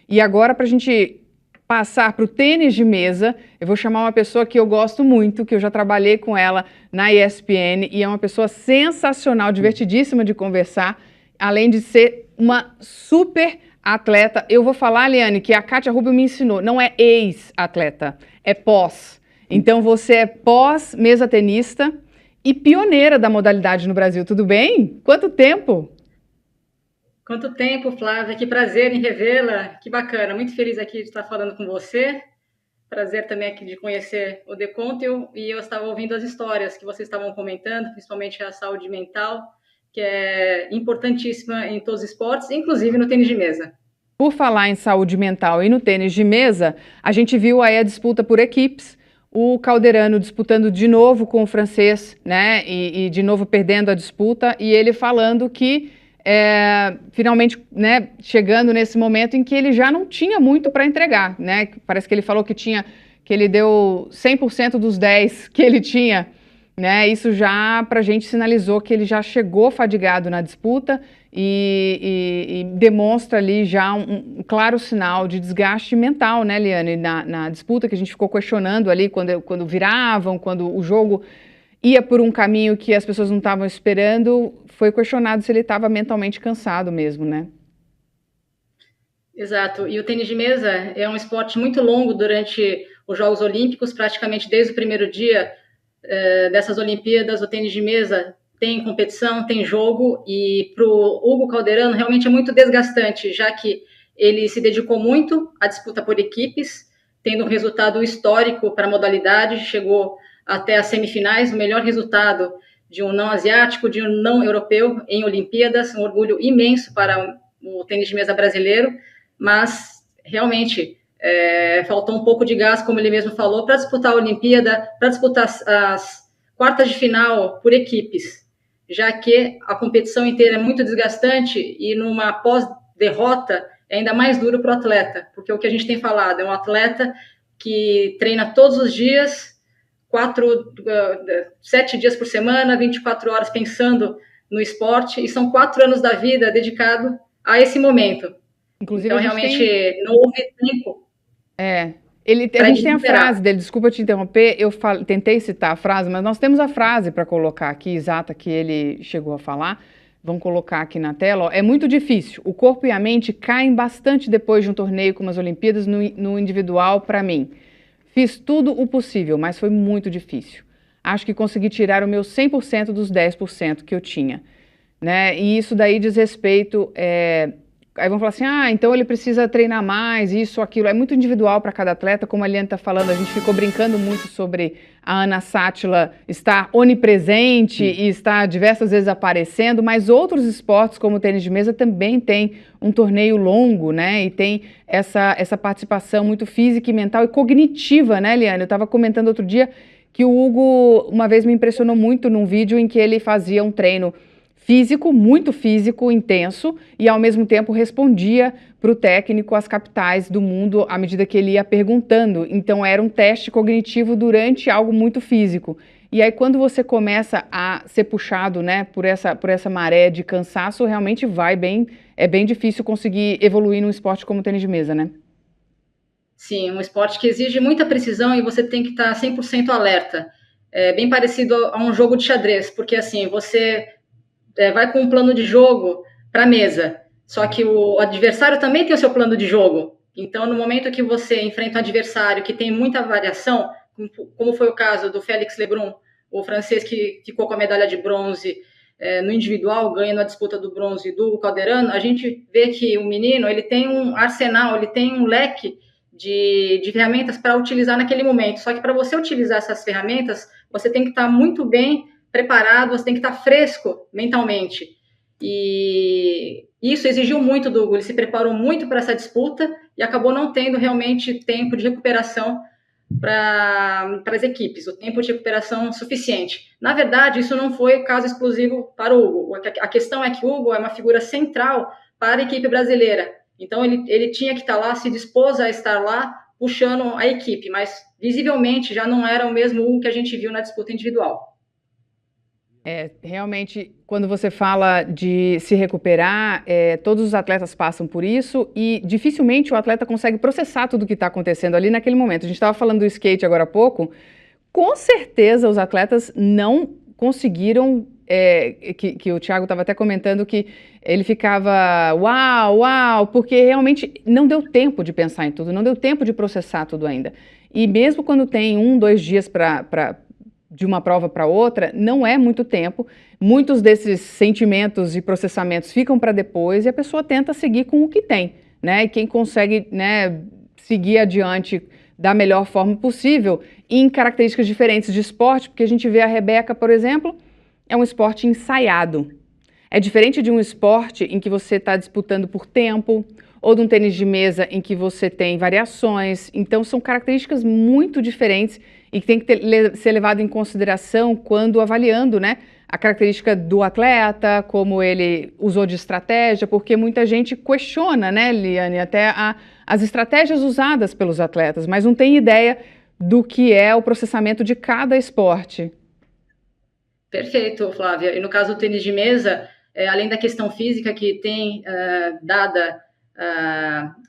E agora, para a gente passar para o tênis de mesa, eu vou chamar uma pessoa que eu gosto muito, que eu já trabalhei com ela na ESPN, e é uma pessoa sensacional, divertidíssima de conversar, além de ser uma super atleta. Eu vou falar, Liane, que a Kátia Rubio me ensinou, não é ex-atleta, é pós. Então você é pós-mesa tenista e pioneira da modalidade no Brasil, tudo bem? Quanto tempo? Quanto tempo, Flávia? Que prazer em revê-la. Que bacana. Muito feliz aqui de estar falando com você. Prazer também aqui de conhecer o Deconto. E eu estava ouvindo as histórias que vocês estavam comentando, principalmente a saúde mental, que é importantíssima em todos os esportes, inclusive no tênis de mesa. Por falar em saúde mental e no tênis de mesa, a gente viu aí a disputa por equipes, o Calderano disputando de novo com o francês, né, e de novo perdendo a disputa, e ele falando que finalmente, né, chegando nesse momento em que ele já não tinha muito para entregar, né, parece que ele falou que ele deu 100% dos 10 que ele tinha, né, isso já para a gente sinalizou que ele já chegou fadigado na disputa e demonstra ali já um claro sinal de desgaste mental, né, Liane, na disputa que a gente ficou questionando ali quando viravam, quando o jogo ia por um caminho que as pessoas não estavam esperando, foi questionado se ele estava mentalmente cansado mesmo, né? Exato. E o tênis de mesa é um esporte muito longo durante os Jogos Olímpicos, praticamente desde o primeiro dia dessas Olimpíadas, o tênis de mesa tem competição, tem jogo, e para o Hugo Calderano realmente é muito desgastante, já que ele se dedicou muito à disputa por equipes, tendo um resultado histórico para a modalidade, chegou até as semifinais, o melhor resultado de um não asiático, de um não europeu em Olimpíadas, um orgulho imenso para o tênis de mesa brasileiro, mas realmente faltou um pouco de gás, como ele mesmo falou, para disputar a Olimpíada, para disputar as quartas de final por equipes, já que a competição inteira é muito desgastante e numa pós-derrota é ainda mais duro para o atleta, porque o que a gente tem falado é um atleta que treina todos os dias, 7 dias por semana, 24 horas pensando no esporte, e são 4 anos da vida dedicado a esse momento. Inclusive Então, a gente realmente, tem não houve tempo É, a para gente tem a recuperar. frase dele, desculpa te interromper, tentei citar a frase, mas nós temos a frase para colocar aqui, exata, que ele chegou a falar. Vamos colocar aqui na tela. Ó. É muito difícil. O corpo e a mente caem bastante depois de um torneio como as Olimpíadas no individual para mim. Fiz tudo o possível, mas foi muito difícil. Acho que consegui tirar o meu 100% dos 10% que eu tinha. Né? E isso daí diz respeito aí vão falar assim, então ele precisa treinar mais, isso, aquilo. É muito individual para cada atleta, como a Liane está falando, a gente ficou brincando muito sobre a Ana Sátila estar onipresente e estar diversas vezes aparecendo, mas outros esportes, como o tênis de mesa, também tem um torneio longo, né? E tem essa participação muito física e mental e cognitiva, né, Liane? Eu estava comentando outro dia que o Hugo, uma vez me impressionou muito num vídeo em que ele fazia um treino físico, muito físico, intenso, e ao mesmo tempo respondia para o técnico as capitais do mundo à medida que ele ia perguntando. Então era um teste cognitivo durante algo muito físico. E aí quando você começa a ser puxado, né, por essa maré de cansaço, realmente é bem difícil conseguir evoluir num esporte como o tênis de mesa, né? Sim, um esporte que exige muita precisão e você tem que estar 100% alerta. É bem parecido a um jogo de xadrez, porque assim, você vai com um plano de jogo para a mesa, só que o adversário também tem o seu plano de jogo. Então, no momento que você enfrenta um adversário que tem muita variação, como foi o caso do Félix Lebrun, o francês que ficou com a medalha de bronze no individual, ganhando a disputa do bronze do Calderano, a gente vê que o menino ele tem um arsenal, ele tem um leque de ferramentas para utilizar naquele momento. Só que para você utilizar essas ferramentas, você tem que estar muito bem preparado, você tem que estar fresco mentalmente. E isso exigiu muito do Hugo, ele se preparou muito para essa disputa e acabou não tendo realmente tempo de recuperação para as equipes, o tempo de recuperação suficiente. Na verdade, isso não foi o caso exclusivo para o Hugo. A questão é que o Hugo é uma figura central para a equipe brasileira. Então, ele tinha que estar lá, se dispôs a estar lá, puxando a equipe, mas visivelmente já não era o mesmo Hugo que a gente viu na disputa individual. Realmente, quando você fala de se recuperar, todos os atletas passam por isso e dificilmente o atleta consegue processar tudo o que está acontecendo ali naquele momento. A gente estava falando do skate agora há pouco, com certeza os atletas não conseguiram, que o Thiago estava até comentando que ele ficava uau, uau, porque realmente não deu tempo de pensar em tudo, não deu tempo de processar tudo ainda. E mesmo quando tem 1, 2 dias de uma prova para outra, não é muito tempo. Muitos desses sentimentos e processamentos ficam para depois e a pessoa tenta seguir com o que tem, né? E quem consegue, né, seguir adiante da melhor forma possível em características diferentes de esporte, porque a gente vê a Rebeca, por exemplo, é um esporte ensaiado. É diferente de um esporte em que você está disputando por tempo, ou de um tênis de mesa em que você tem variações. Então, são características muito diferentes e que tem que ser levado em consideração quando avaliando, né, a característica do atleta, como ele usou de estratégia, porque muita gente questiona, né, Liane, até as estratégias usadas pelos atletas, mas não tem ideia do que é o processamento de cada esporte. Perfeito, Flávia. E no caso do tênis de mesa, além da questão física que tem dada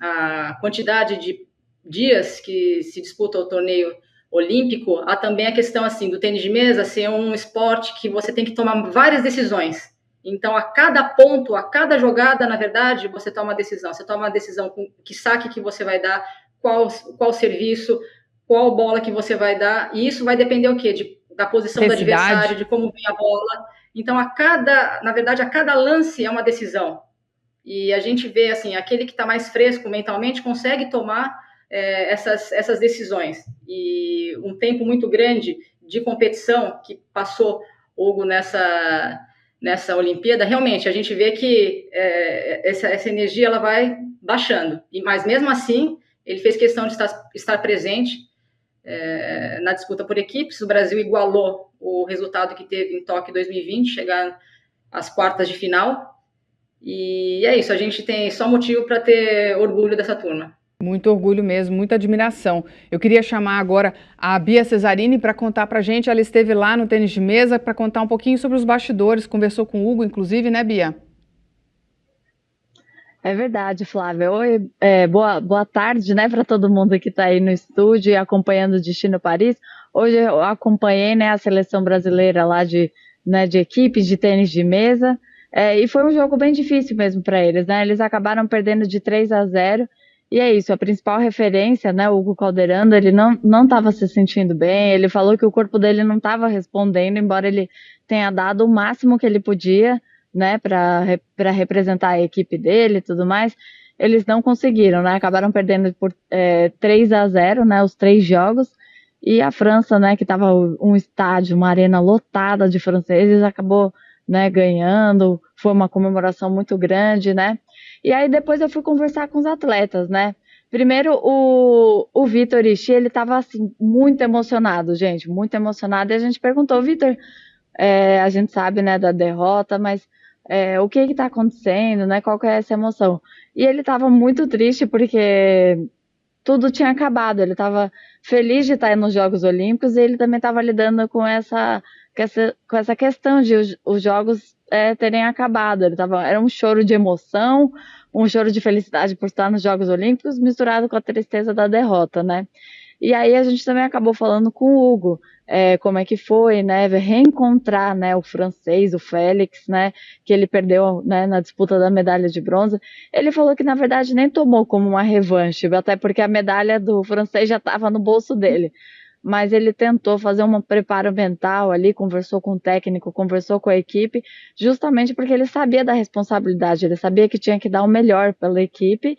a quantidade de dias que se disputa o torneio olímpico, há também a questão assim do tênis de mesa ser um esporte que você tem que tomar várias decisões. Então, a cada ponto, a cada jogada, na verdade, você toma uma decisão. Você toma uma decisão com que saque que você vai dar, qual serviço, qual bola que você vai dar, e isso vai depender o quê? Da posição do adversário, de como vem a bola. Então, na verdade, a cada lance é uma decisão. E a gente vê, assim, aquele que está mais fresco mentalmente consegue tomar essas decisões. E um tempo muito grande de competição que passou Hugo nessa Olimpíada, realmente, a gente vê que essa energia ela vai baixando. Mas, mesmo assim, ele fez questão de estar presente na disputa por equipes. O Brasil igualou o resultado que teve em Tóquio 2020, chegar às quartas de final. E é isso, a gente tem só motivo para ter orgulho dessa turma. Muito orgulho mesmo, muita admiração. Eu queria chamar agora a Bia Cesarini para contar para a gente. Ela esteve lá no tênis de mesa para contar um pouquinho sobre os bastidores, conversou com o Hugo, inclusive, né, Bia? É verdade, Flávia. Oi, boa tarde, né, para todo mundo que está aí no estúdio e acompanhando o Destino Paris. Hoje eu acompanhei, né, a seleção brasileira lá de equipes de tênis de mesa, e foi um jogo bem difícil mesmo para eles, né? Eles acabaram perdendo de 3-0 e é isso. A principal referência, né, o Hugo Calderano, ele não estava se sentindo bem. Ele falou que o corpo dele não estava respondendo, embora ele tenha dado o máximo que ele podia, né, para representar a equipe dele e tudo mais. Eles não conseguiram, né? Acabaram perdendo por 3-0, né, os 3 jogos. E a França, né, que estava um estádio, uma arena lotada de franceses, acabou, né, ganhando. Foi uma comemoração muito grande, né? E aí depois eu fui conversar com os atletas, né? Primeiro, o Vitor Ixi, ele estava assim, muito emocionado, gente, muito emocionado. E a gente perguntou, Vitor, a gente sabe, né, da derrota, mas o que está acontecendo, né? Qual que é essa emoção? E ele estava muito triste porque tudo tinha acabado. Ele estava feliz de estar nos Jogos Olímpicos e ele também estava lidando com essa questão de os Jogos terem acabado. Era um choro de emoção, um choro de felicidade por estar nos Jogos Olímpicos, misturado com a tristeza da derrota, né? E aí a gente também acabou falando com o Hugo, como é que foi, né, reencontrar, né, o francês, o Félix, né, que ele perdeu, né, na disputa da medalha de bronze. Ele falou que na verdade nem tomou como uma revanche, até porque a medalha do francês já estava no bolso dele. Mas ele tentou fazer um preparo mental ali, conversou com o técnico, conversou com a equipe, justamente porque ele sabia da responsabilidade, ele sabia que tinha que dar o melhor pela equipe.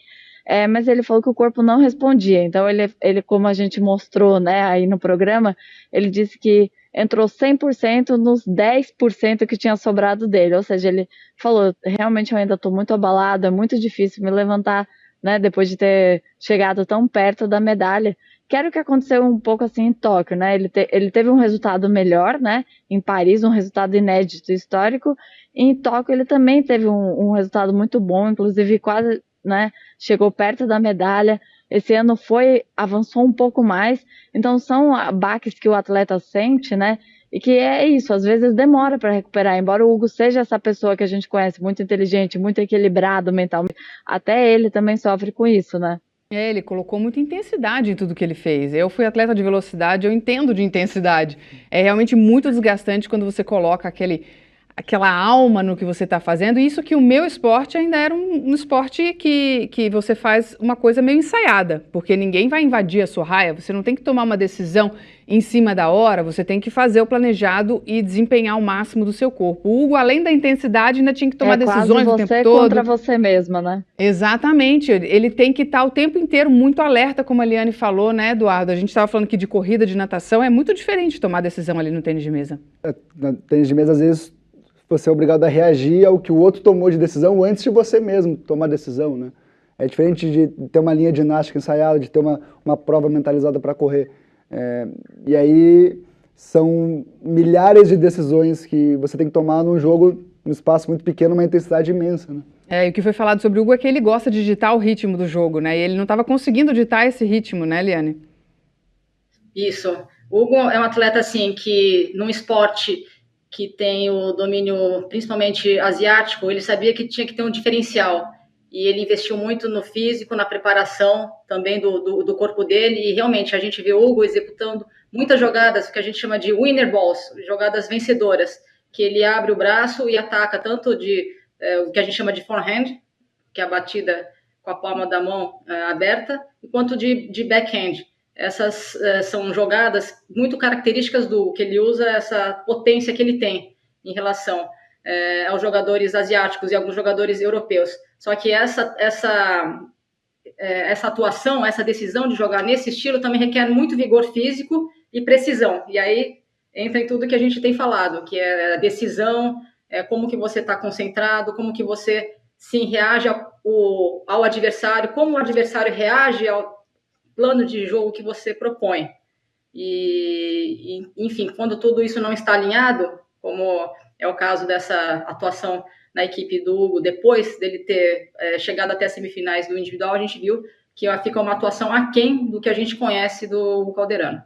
Mas ele falou que o corpo não respondia. Então, ele, como a gente mostrou, né, aí no programa, ele disse que entrou 100% nos 10% que tinha sobrado dele. Ou seja, ele falou, realmente eu ainda estou muito abalado, é muito difícil me levantar, né, depois de ter chegado tão perto da medalha. Que era o que aconteceu um pouco assim em Tóquio, né? Ele teve um resultado melhor, né, em Paris, um resultado inédito histórico. E em Tóquio ele também teve um resultado muito bom, inclusive quase, né, chegou perto da medalha. Esse ano avançou um pouco mais. Então são baques que o atleta sente, né? e que é isso, às vezes demora para recuperar, embora o Hugo seja essa pessoa que a gente conhece, muito inteligente, muito equilibrado mentalmente, até ele também sofre com isso, né? Ele colocou muita intensidade em tudo que ele fez. Eu fui atleta de velocidade, eu entendo de intensidade. É realmente muito desgastante quando você coloca aquela alma no que você está fazendo. E isso que o meu esporte ainda era um esporte que você faz uma coisa meio ensaiada, porque ninguém vai invadir a sua raia, você não tem que tomar uma decisão em cima da hora, você tem que fazer o planejado e desempenhar o máximo do seu corpo. O Hugo, além da intensidade, ainda tinha que tomar decisões o tempo todo. É quase você contra você mesma, né? Exatamente, ele tem que estar o tempo inteiro muito alerta, como a Liane falou, né, Eduardo? A gente estava falando aqui de corrida, de natação, é muito diferente tomar decisão ali no tênis de mesa. No tênis de mesa, às vezes, você é obrigado a reagir ao que o outro tomou de decisão antes de você mesmo tomar decisão, né? É diferente de ter uma linha de ginástica ensaiada, de ter uma prova mentalizada para correr. E aí são milhares de decisões que você tem que tomar num jogo, num espaço muito pequeno, uma intensidade imensa, né? E o que foi falado sobre o Hugo é que ele gosta de ditar o ritmo do jogo, né? E ele não estava conseguindo ditar esse ritmo, né, Liane? Isso. O Hugo é um atleta, assim, que num esporte que tem o domínio principalmente asiático, ele sabia que tinha que ter um diferencial. E ele investiu muito no físico, na preparação também do corpo dele. E realmente a gente vê o Hugo executando muitas jogadas que a gente chama de winner balls, jogadas vencedoras, que ele abre o braço e ataca tanto o que a gente chama de forehand, que é a batida com a palma da mão aberta, quanto de backhand. Essas são jogadas muito características do que ele usa, essa potência que ele tem em relação aos jogadores asiáticos e alguns jogadores europeus. Só que essa atuação, essa decisão de jogar nesse estilo também requer muito vigor físico e precisão. E aí entra em tudo que a gente tem falado, que é a decisão, como que você está concentrado, como que você se reage ao adversário, como o adversário reage ao plano de jogo que você propõe. Enfim, quando tudo isso não está alinhado, como é o caso dessa atuação na equipe do Hugo, depois dele ter chegado até as semifinais do individual, a gente viu que fica uma atuação aquém do que a gente conhece do Hugo Calderano.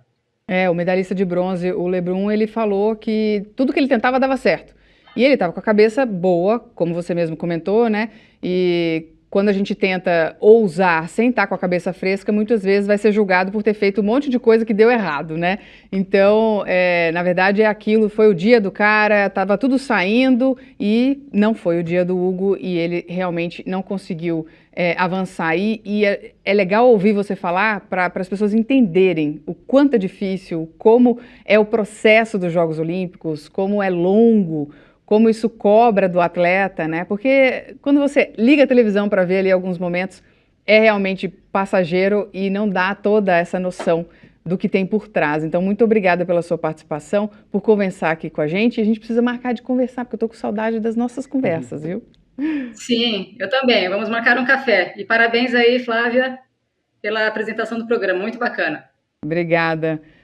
O medalhista de bronze, o Lebrun, ele falou que tudo que ele tentava dava certo. E ele estava com a cabeça boa, como você mesmo comentou, né? E quando a gente tenta ousar sem estar com a cabeça fresca, muitas vezes vai ser julgado por ter feito um monte de coisa que deu errado, né? Então, na verdade, foi o dia do cara, estava tudo saindo e não foi o dia do Hugo e ele realmente não conseguiu avançar. E é legal ouvir você falar para as pessoas entenderem o quanto é difícil, como é o processo dos Jogos Olímpicos, como é longo, como isso cobra do atleta, né? Porque quando você liga a televisão para ver ali alguns momentos, é realmente passageiro e não dá toda essa noção do que tem por trás. Então, muito obrigada pela sua participação, por conversar aqui com a gente. E a gente precisa marcar de conversar, porque eu estou com saudade das nossas conversas, viu? Sim, eu também. Vamos marcar um café. E parabéns aí, Flávia, pela apresentação do programa. Muito bacana. Obrigada.